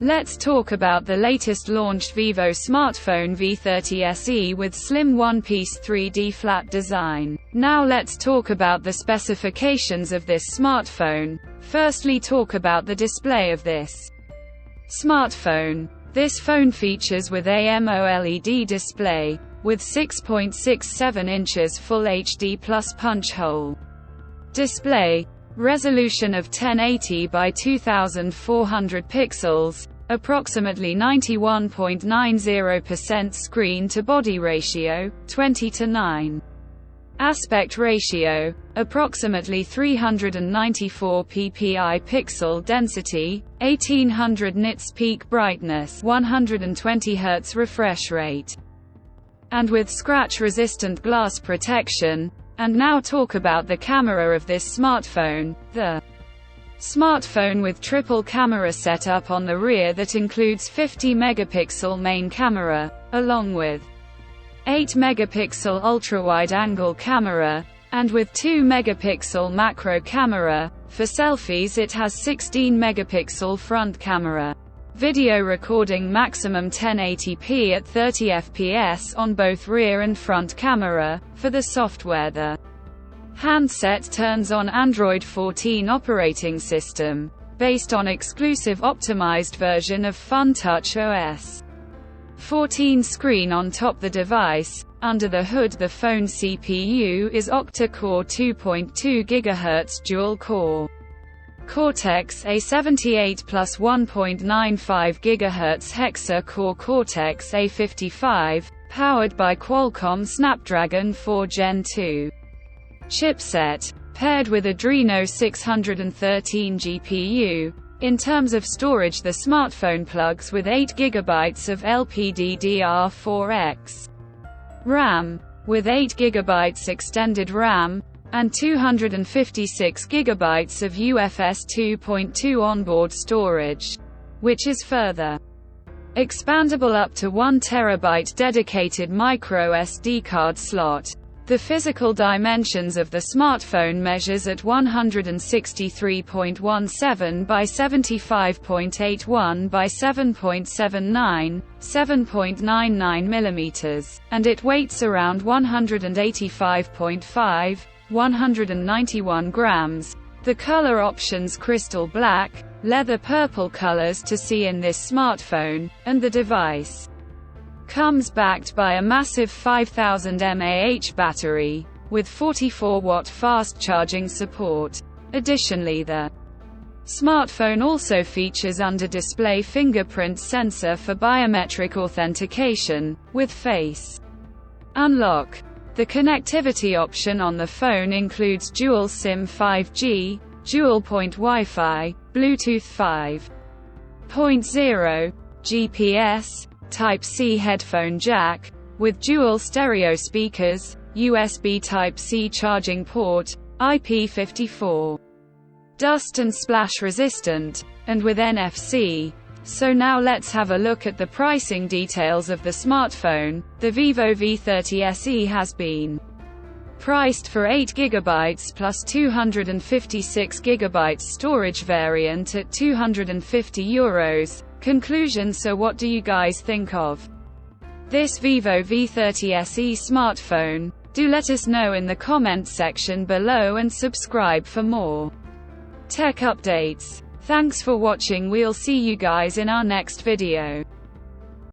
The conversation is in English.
Let's talk about the latest launched Vivo smartphone V30 SE with slim one-piece 3D flat design. Now let's talk about the specifications of this smartphone. Firstly, talk about the display of this smartphone. This phone features with AMOLED display, with 6.67 inches Full HD Plus punch hole display, resolution of 1080 by 2400 pixels, approximately 91.90% screen-to-body ratio, 20:9. Aspect ratio, approximately 394 ppi pixel density, 1800 nits peak brightness, 120 Hz refresh rate, and with scratch-resistant glass protection. And now talk about the camera of this smartphone. The smartphone with triple camera setup on the rear that includes 50-megapixel main camera, along with 8-megapixel ultra-wide-angle camera, and with 2-megapixel macro camera. For selfies it has 16-megapixel front camera. Video recording maximum 1080p at 30 fps on both rear and front camera. For the software, the handset turns on Android 14 operating system, based on exclusive optimized version of FunTouch OS 14 screen on top the device. Under the hood, the phone CPU is octa-core 2.2 GHz dual-core Cortex-A78 plus 1.95 GHz hexa-core Cortex-A55, powered by Qualcomm Snapdragon 4 Gen 2 chipset, paired with Adreno 613 GPU. In terms of storage, the smartphone plugs with 8 GB of LPDDR4X RAM, with 8 GB extended RAM, and 256 GB of UFS 2.2 onboard storage, which is further expandable up to 1 TB dedicated micro SD card slot. The physical dimensions of the smartphone measures at 163.17 by 75.81 by 7.79, 7.99 mm, and it weighs around 185.5, 191 grams. The color options crystal black, leather purple colors to see in this smartphone, and the device comes backed by a massive 5000 mAh battery, with 44-watt fast charging support. Additionally, the smartphone also features under-display fingerprint sensor for biometric authentication, with face unlock. The connectivity option on the phone includes dual SIM 5G, dual-point Wi-Fi, Bluetooth 5.0, GPS, Type-C headphone jack, with dual stereo speakers, USB Type-C charging port, IP54, dust and splash resistant, and with NFC. So now let's have a look at the pricing details of the smartphone. The Vivo V30 SE has been priced for 8 GB plus 256 GB storage variant at €250. Conclusion: so what do you guys think of this Vivo V30 SE smartphone? Do let us know in the comments section below and subscribe for more tech updates. Thanks for watching. We'll see you guys in our next video.